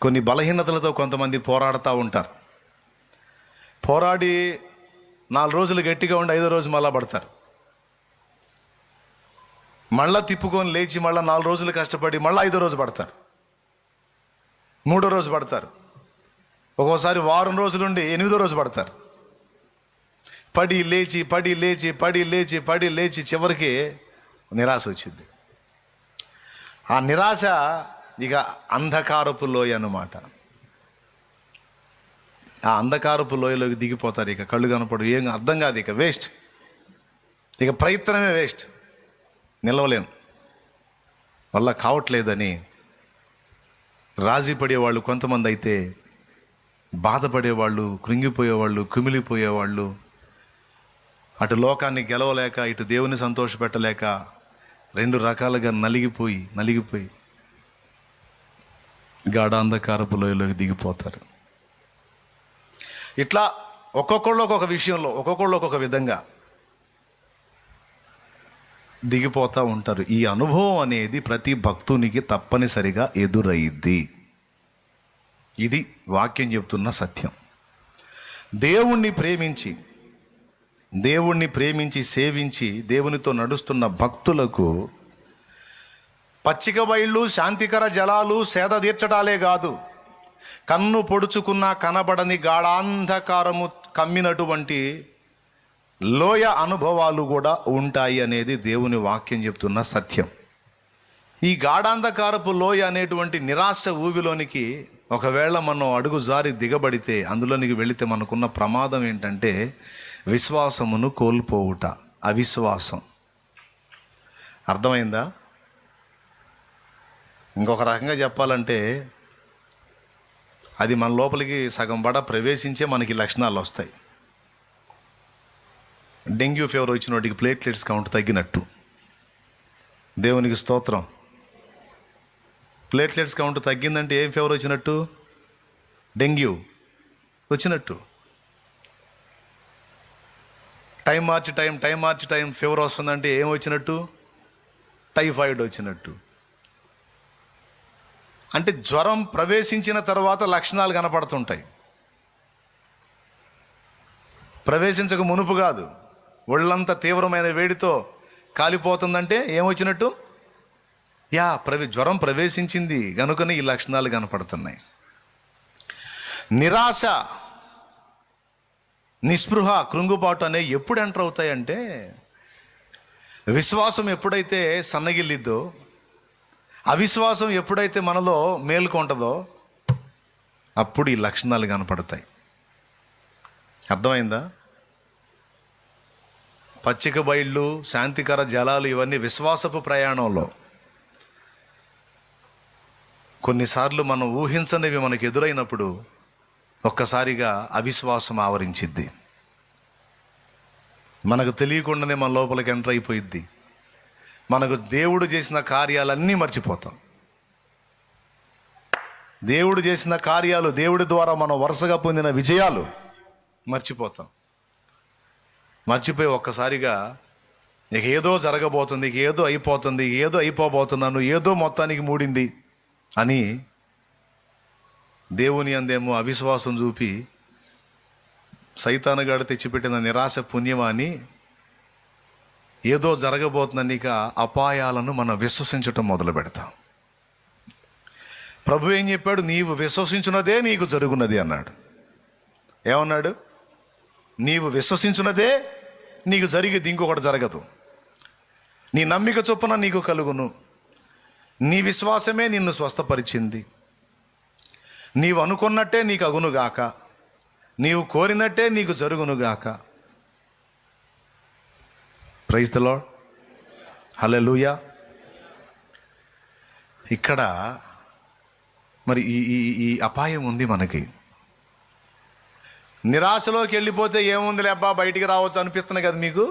కొన్ని బలహీనతలతో కొంతమంది పోరాడుతూ ఉంటారు. పోరాడి 4 రోజులు గట్టిగా ఉండి 5వ రోజు మళ్ళా పడతారు. మళ్ళా తిప్పుకొని లేచి మళ్ళీ 4 రోజులు కష్టపడి మళ్ళీ 5వ రోజు పడతారు, 3వ రోజు పడతారు, ఒక్కోసారి వారం రోజులుండి 8వ రోజు పడతారు. పడి లేచి పడి లేచి పడి లేచి పడి లేచి చివరికి నిరాశ వచ్చింది. ఆ నిరాశ ఇక అంధకారపు లోయ అన్నమాట. ఆ అంధకారపు లోయలోకి దిగిపోతారు. ఇక కళ్ళు కనపడు, ఏం అర్థం కాదు, ఇక వేస్ట్, ఇక ప్రయత్నమే వేస్ట్, నిలవలేం, వల్ల కావట్లేదని రాజీ పడేవాళ్ళు కొంతమంది అయితే, బాధపడేవాళ్ళు, కృంగిపోయేవాళ్ళు, కుమిలిపోయేవాళ్ళు, అటు లోకాన్ని గెలవలేక ఇటు దేవుని సంతోషపెట్టలేక 2 రకాలుగా నలిగిపోయి గాఢాంధకారపు లోయలోకి దిగిపోతారు. ఇట్లా ఒక్కొక్కళ్ళు ఒక్కొక్క విషయంలో, ఒక్కొక్కళ్ళు ఒక్కొక్క విధంగా దిగిపోతూ ఉంటారు. ఈ అనుభవం అనేది ప్రతి భక్తునికి తప్పనిసరిగా ఎదురయ్యిద్ది. ఇది వాక్యం చెప్తున్న సత్యం. దేవుణ్ణి ప్రేమించి సేవించి దేవునితో నడుస్తున్న భక్తులకు పచ్చిక బయళ్ళు, శాంతికర జలాలు, సేద తీర్చడాలే కాదు, కన్ను పొడుచుకున్న కనబడని గాఢాంధకారము కమ్మినటువంటి లోయ అనుభవాలు కూడా ఉంటాయి అనేది దేవుని వాక్యం చెప్తున్న సత్యం. ఈ గాఢాంధకారపు లోయ అనేటువంటి నిరాశ ఊబిలోనికి ఒకవేళ మనం అడుగు జారి దిగబడితే, అందులోనికి వెళితే మనకున్న ప్రమాదం ఏంటంటే విశ్వాసమును కోల్పోవుట, అవిశ్వాసం. అర్థమైందా? ఇంకొక రకంగా చెప్పాలంటే అది మన లోపలికి సగం బడ ప్రవేశించే మనకి లక్షణాలు వస్తాయి. డెంగ్యూ ఫీవర్ వచ్చిన వాటికి ప్లేట్లెట్స్ కౌంట్ తగ్గినట్టు. దేవునికి స్తోత్రం. ప్లేట్లెట్స్ కౌంట్ తగ్గిందంటే ఏం ఫీవర్ వచ్చినట్టు? డెంగ్యూ వచ్చినట్టు. టైం మార్చి టైం ఫీవర్ వస్తుందంటే ఏం వచ్చినట్టు? టైఫాయిడ్ వచ్చినట్టు. అంటే జ్వరం ప్రవేశించిన తర్వాత లక్షణాలు కనపడుతుంటాయి. ప్రవేశించక మునుపు కాదు, ఒళ్ళంతా తీవ్రమైన వేడితో కాలిపోతుందంటే ఏమొచ్చినట్టు? జ్వరం ప్రవేశించింది కనుకనే ఈ లక్షణాలు కనపడుతున్నాయి. నిరాశ, నిస్పృహ, కృంగుబాటు అనేవి ఎప్పుడు ఎంటర్ అవుతాయంటే, విశ్వాసం ఎప్పుడైతే సన్నగిల్లిద్దో, అవిశ్వాసం ఎప్పుడైతే మనలో మేల్కొంటుందో అప్పుడు ఈ లక్షణాలు కనపడతాయి. అర్థమైందా? పచ్చిక బయళ్ళు, శాంతికర జలాలు, ఇవన్నీ విశ్వాసపు ప్రయాణంలో కొన్నిసార్లు మనం ఊహించనివి మనకు ఎదురైనప్పుడు ఒక్కసారిగా అవిశ్వాసం ఆవరించిద్ది. మనకు తెలియకుండానే మన లోపలికి ఎంటర్ అయిపోయిద్ది. మనకు దేవుడు చేసిన కార్యాలన్నీ మర్చిపోతాం. దేవుడు చేసిన కార్యాలు, దేవుడి ద్వారా మనం వరుసగా పొందిన విజయాలు మర్చిపోతాం. మర్చిపోయి ఒక్కసారిగా ఇక ఏదో జరగబోతుంది, ఇక ఏదో అయిపోతుంది, ఏదో అయిపోబోతున్నాను, ఏదో మొత్తానికి మూడింది అని దేవుని అందేమో అవిశ్వాసం చూపి సైతానుగాడు తెచ్చిపెట్టిన నిరాశ పుణ్యమాని ఏదో జరగబోతుందని ఇక అపాయాలను మనం విశ్వసించటం మొదలు పెడతాం. ప్రభు ఏం చెప్పాడు? నీవు విశ్వసించున్నదే నీకు జరుగునది అన్నాడు. ఏమన్నాడు? నీవు విశ్వసించున్నదే నీకు జరిగేది, ఇంకొకటి జరగదు. నీ నమ్మిక చొప్పున నీకు కలుగును. నీ విశ్వాసమే నిన్ను స్వస్థపరిచింది. నీవు అనుకున్నట్టే నీకు అగునుగాక, నీవు కోరినట్టే నీకు జరుగునుగాక. ప్రైజ్ ది లార్డ్, హల్లెలూయా. ఇక్కడ మరి ఈ అపాయం ఉంది మనకి. నిరాశలోకి వెళ్ళిపోతే ఏముందిలే అబ్బా బయటికి రావచ్చు అనిపిస్తుంది కదా మీకు.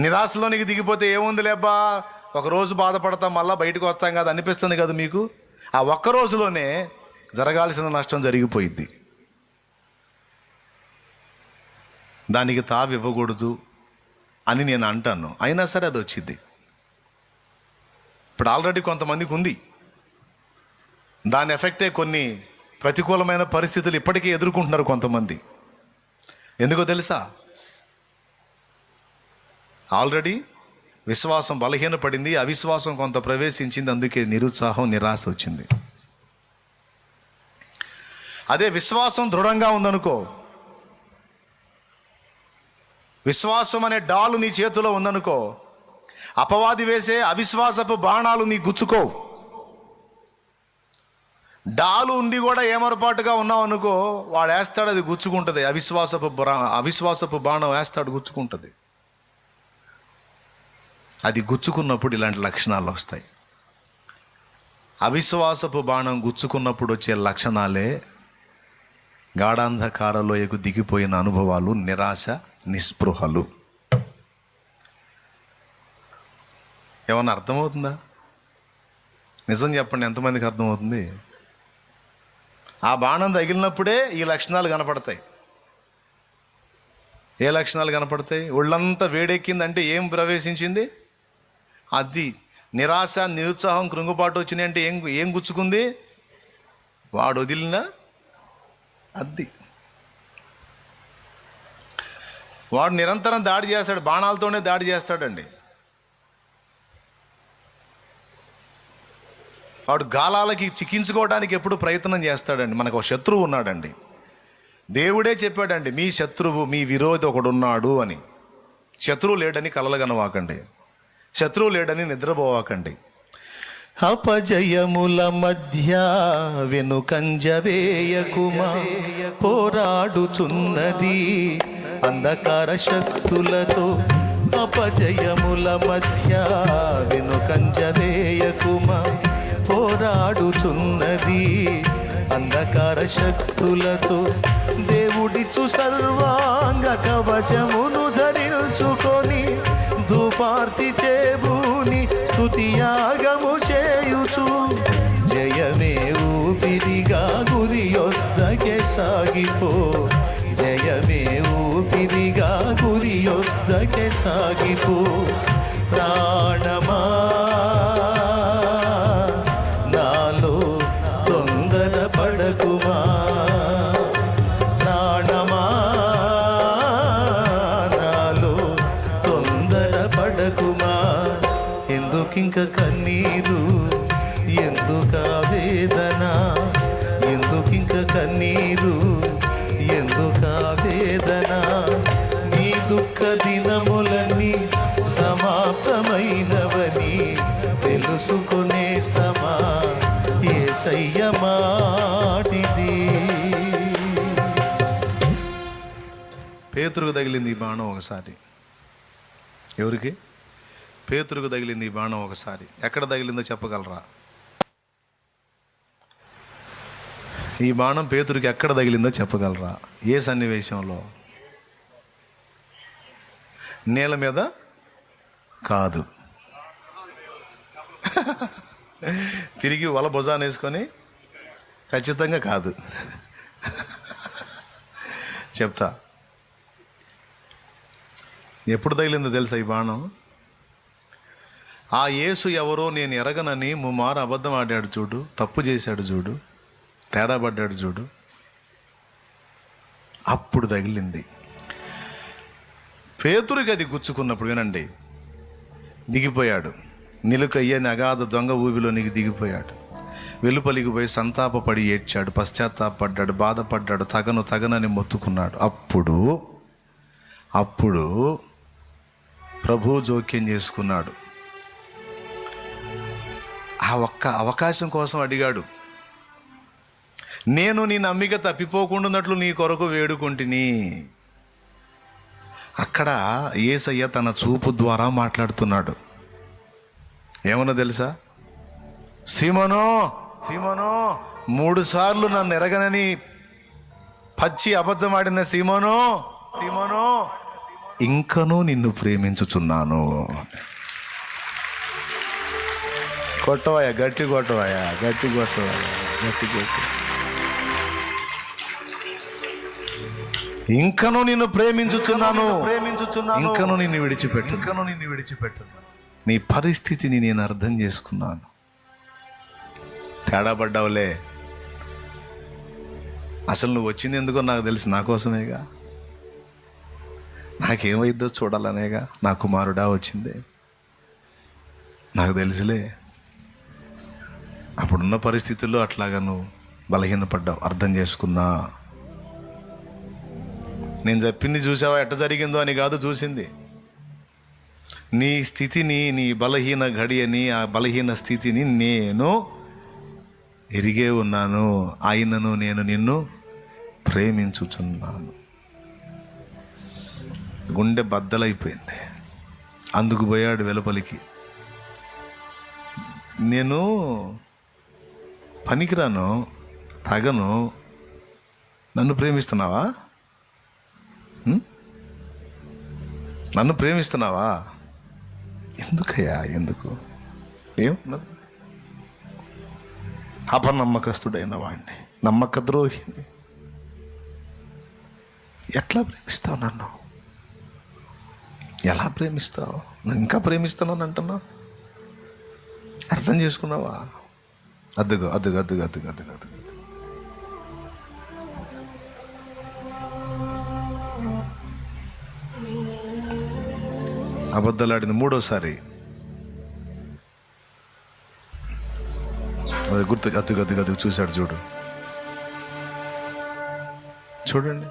నిరాశలోనికి దిగిపోతే ఏముందిలే అబ్బా ఒకరోజు బాధపడతాం మళ్ళీ బయటకు వస్తాం కదా అనిపిస్తుంది కదా మీకు. ఆ ఒక్క రోజులోనే జరగాల్సిన నష్టం జరిగిపోయిద్ది. దానికి తావు ఇవ్వకూడదు అని నేను అంటాను. అయినా సరే అది వచ్చింది. ఇప్పుడు ఆల్రెడీ కొంతమందికి ఉంది. దాని ఎఫెక్టే కొన్ని ప్రతికూలమైన పరిస్థితులు ఇప్పటికీ ఎదుర్కొంటున్నారు కొంతమంది. ఎందుకో తెలుసా? ఆల్రెడీ విశ్వాసం బలహీనపడింది, అవిశ్వాసం కొంత ప్రవేశించింది, అందుకే నిరుత్సాహం, నిరాశ వచ్చింది. అదే విశ్వాసం దృఢంగా ఉందనుకో, విశ్వాసం అనే డాలు నీ చేతిలో ఉందనుకో, అపవాది వేసే అవిశ్వాసపు బాణాలు నీ గుచ్చుకో. డాలు ఉండి కూడా ఏమరపాటుగా ఉన్నావు అనుకో, వాడు వేస్తాడు, అది గుచ్చుకుంటుంది. అవిశ్వాసపు బాణం వేస్తాడు, గుచ్చుకుంటుంది. అది గుచ్చుకున్నప్పుడు ఇలాంటి లక్షణాలు వస్తాయి. అవిశ్వాసపు బాణం గుచ్చుకున్నప్పుడు వచ్చే లక్షణాలే గాఢాంధకారలోయకు దిగిపోయిన అనుభవాలు, నిరాశ, నిస్పృహలు. ఏమన్నా అర్థమవుతుందా? నిజం చెప్పండి, ఎంతమందికి అర్థమవుతుంది? ఆ బాణం తగిలినప్పుడే ఈ లక్షణాలు కనపడతాయి. ఏ లక్షణాలు కనపడతాయి? ఒళ్ళంతా వేడెక్కిందంటే ఏం ప్రవేశించింది? అది నిరాశ, నిరుత్సాహం, కృంగుపాటు వచ్చినాయి అంటే ఏం గుచ్చుకుంది? వాడు వదిలిన అద్ది. వాడు నిరంతరం దాడి చేస్తాడు, బాణాలతోనే దాడి చేస్తాడండి. వాడు గాలాలకి చిక్కించుకోవడానికి ఎప్పుడు ప్రయత్నం చేస్తాడండి. మనకు ఒక శత్రువు ఉన్నాడండి. దేవుడే చెప్పాడండి, మీ శత్రువు, మీ విరోధి ఒకడున్నాడు అని. శత్రువు లేడని కలలుగనవాకండి, శత్రువు లేడని నిద్రపోవాకండి. అపజయముల మధ్య వెనుకంజ వేయకుమా, పోరాడుచున్నది అంధకార శక్తులతో. అపజయముల మధ్య వెనుకంజ వేయకుమా, పోరాడుచున్నది అంధకార శక్తులతో. దేవుడిచ్చు సర్వాంగ కవచమును ధరించుకొని, ధూపార్తి చేబూని స్తుతియాగము చేయుచు, జయమే ఊపిరిగా గురి యొద్దకే సాగిపో. జయమే ఊపిరిగా గురి యొద్దకే సాగిపో. ప్రాణమా నాలో తొందర పడకుమా, ప్రాణమా నాలో తొందర పడకుమా. ఎందుకింక కన్నీరు, ఎందుక వేదన, ఎందుకింక కన్నీరు, ఎందుక వేదన. నీ దుఃఖ దినములన్నీ సమాప్తమైనవని తెలుసుకునే శ్రమా యేసయ్య మాటిది. పేతురుకు తగిలింది ఈ బాణం ఒకసారి. ఎవరికి? పేతురుకు తగిలింది ఈ బాణం ఒకసారి. ఎక్కడ తగిలిందో చెప్పగలరా? ఈ బాణం పేతురుకి ఎక్కడ తగిలిందో చెప్పగలరా? ఏ సన్నివేశంలో? నేల మీద కాదు, తిరిగి వల భుజాన్ని వేసుకొని ఖచ్చితంగా కాదు. చెప్తా ఎప్పుడు తగిలిందో తెలుసా ఈ బాణం? ఆ యేసు ఎవరో నేను ఎరగనని ముమ్మారు అబద్ధం ఆడాడు చూడు, తప్పు చేశాడు చూడు, తేడా పడ్డాడు చూడు, అప్పుడు తగిలింది. పేతురుకి అది గుచ్చుకున్నప్పుడు వినండి, దిగిపోయాడు. నిలుకయ్యని అగాధ దొంగ ఊబిలోనికి దిగిపోయాడు. వెలుపలికి పోయి సంతాపపడి ఏడ్చాడు, పశ్చాత్తాపడ్డాడు, బాధపడ్డాడు, తగనని మొత్తుకున్నాడు. అప్పుడు ప్రభు జోక్యం చేసుకున్నాడు. ఆ ఒక్క అవకాశం కోసం అడిగాడు. నేను నీ నమ్మిక తప్పిపోకుండాన్నట్లు నీ కొరకు వేడుకుంటుని. అక్కడ యేసయ్య తన చూపు ద్వారా మాట్లాడుతున్నాడు. ఏమన్నా తెలుసా? సీమోనో, సీమోనో, 3 సార్లు నన్ను ఎరగనని పచ్చి అబద్ధం ఆడిన సీమోనో, సీమోనో, ఇంకనూ నిన్ను ప్రేమించుచున్నాను. కొట్టవాయా, గట్టి కొట్టవాయా, గట్టి కొట్టవాయా, గట్టి కొట్టు. ఇంకనూ నిన్ను ప్రేమించుచున్నాను, ఇంకనూ నిన్ను విడిచిపెట్టు. నీ పరిస్థితిని నేను అర్థం చేసుకున్నాను. తేడా పడ్డావులే. అసలు నువ్వు వచ్చింది ఎందుకో నాకు తెలుసు, నా కోసమేగా, నాకేమైద్దో చూడాలనేగా నా కుమారుడా వచ్చింది, నాకు తెలుసులే. అప్పుడున్న పరిస్థితుల్లో అట్లాగా నువ్వు బలహీనపడ్డావు, అర్థం చేసుకున్నా. నేను చెప్పింది చూసావా ఎట్ట జరిగిందో అని కాదు చూసింది, నీ స్థితిని, నీ బలహీన ఘడియని, ఆ బలహీన స్థితిని నేను ఎరిగే ఉన్నాను. ఆయనను నేను నిన్ను ప్రేమించుచున్నాను. గుండె బద్దలైపోయింది. అందుకు పోయాడు వెలుపలికి. నేను పనికిరాను, తగను, నన్ను ప్రేమిస్తున్నావా? నన్ను ప్రేమిస్తున్నావా? ఎందుకయ్యా, ఎందుకు? ఏమన్నది? అపనమ్మకస్తుడైన వాడిని, నమ్మక ద్రోహిని ఎట్లా ప్రేమిస్తావు? నన్ను ఎలా ప్రేమిస్తావు? ఇంకా ప్రేమిస్తాను అని అంటున్నావు. అర్థం చేసుకున్నావా? అద్దుగో అద్దుగో అద్దుగో అద్దుగో అద్దుగో అద్దుగో. అబద్ధాలాడింది మూడోసారి. అది గుర్తు. అద్దుగో అద్దుగో అద్దుగో చూశాడు. చూడండి,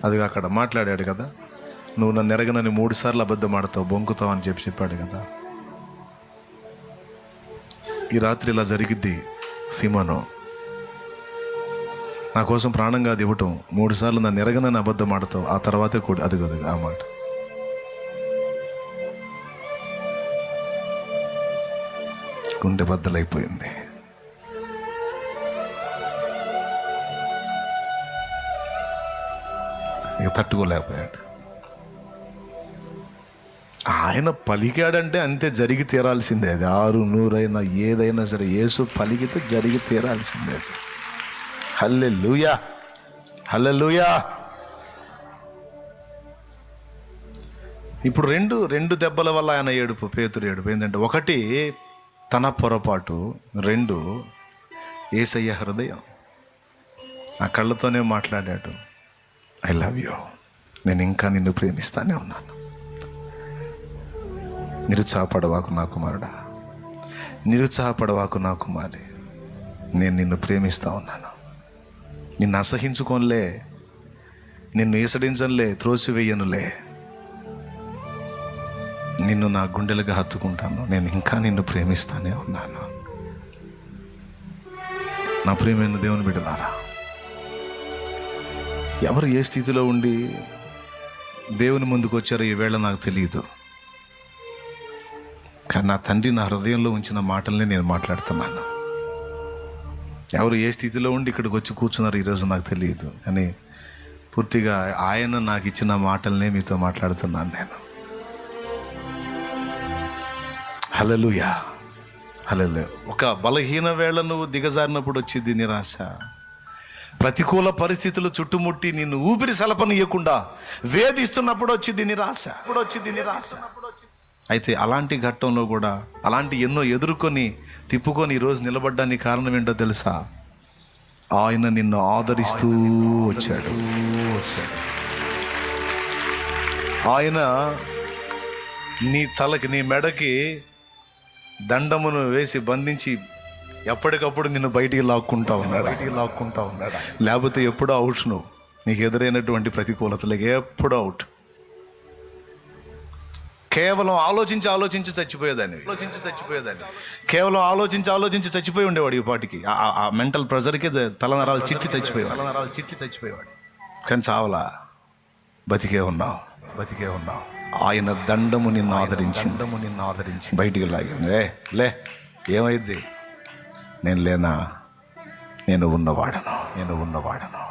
అది అక్కడ మాట్లాడాడు కదా, నువ్వు నన్ను ఎరగనని 3 సార్లు అబద్ధం ఆడతావు, బొంకుతావు అని చెప్పాడు కదా. ఈ రాత్రి ఇలా జరిగిద్ది. సీమోను, నా కోసం ప్రాణం కాదు ఇవ్వటం, 3 సార్లు నన్ను ఎరగనని అబద్ధం ఆడతావు, ఆ తర్వాతే కూడా అది కదా ఆ మాట. గుండె బద్దలైపోయింది. ఇక తట్టుకోలేకపోయాడు. ఆయన పలికాడంటే అంతే, జరిగి తీరాల్సిందే. అది 6, 100 ఏదైనా సరే యేసు పలికితే జరిగి తీరాల్సిందే. హల్లెలూయా, హల్లెలూయా. ఇప్పుడు రెండు దెబ్బల వల్ల ఆయన ఏడుపు, పేతురు ఏడుపు ఏంటంటే, 1 తన పొరపాటు, 2 యేసయ్య హృదయం. ఆ కళ్ళతోనే మాట్లాడాడు, ఐ లవ్ యూ, నేను ఇంకా నిన్ను ప్రేమిస్తానే ఉన్నాను. నిరుత్సాహపడవాకు నా కుమారుడా, నిరుత్సాహపడవాకు నా కుమారి, నేను నిన్ను ప్రేమిస్తా ఉన్నాను. నిన్ను అసహించుకోనులే, నిన్ను ఈసడించనులే, త్రోసివేయనులే, నిన్ను నా గుండెలుగా హత్తుకుంటాను. నేను ఇంకా నిన్ను ప్రేమిస్తానే ఉన్నాను. నా ప్రియమైన దేవుని బిడ్డలారా, ఎవరు ఏ స్థితిలో ఉండి దేవుని ముందుకు వచ్చారో ఈవేళ నాకు తెలియదు, కానీ నా తండ్రి నా హృదయంలో ఉంచిన మాటల్ని నేను మాట్లాడుతున్నాను. ఎవరు ఏ స్థితిలో ఉండి ఇక్కడికి వచ్చి కూర్చున్నారో ఈరోజు నాకు తెలియదు, కానీ పూర్తిగా ఆయన నాకు ఇచ్చిన మాటల్నే మీతో మాట్లాడుతున్నాను నేను. హల్లెలూయా, హల్లెలూయా. ఒక బలహీన వేళ నువ్వు దిగజారినప్పుడు వచ్చింది నిరాశ. ప్రతికూల పరిస్థితులు చుట్టుముట్టి నిన్ను ఊపిరి సలపనీయకుండా వేధిస్తున్నప్పుడు వచ్చింది నిరాశ. అయితే అలాంటి ఘట్టంలో కూడా అలాంటి ఎన్నో ఎదుర్కొని తిప్పుకొని ఈరోజు నిలబడ్డానికి కారణం ఏంటో తెలుసా? ఆయన నిన్ను ఆదరిస్తూ వచ్చాడు. ఆయన నీ తలకి, నీ మెడకి దండమును వేసి బంధించి ఎప్పటికప్పుడు నిన్ను బయటికి లాక్కుంటా ఉన్నాడు. లేకపోతే ఎప్పుడో అవుట్. నువ్వు నీకు ఎదురైనటువంటి ప్రతికూలతలకి ఎప్పుడో అవుట్. కేవలం ఆలోచించి చచ్చిపోయేదాన్ని. కేవలం ఆలోచించి చచ్చిపోయి ఉండేవాడు ఈ పాటికి. ఆ మెంటల్ ప్రెజర్కే తలనరాలు చిట్లి చచ్చిపోయేవాడు. కానీ చావలా, బతికే ఉన్నావు. ఆయన దండము నిన్ను ఆదరించి బయటికి లాగింది. లే, ఏమైంది? నేను లేనా? నేను ఉన్నవాడను.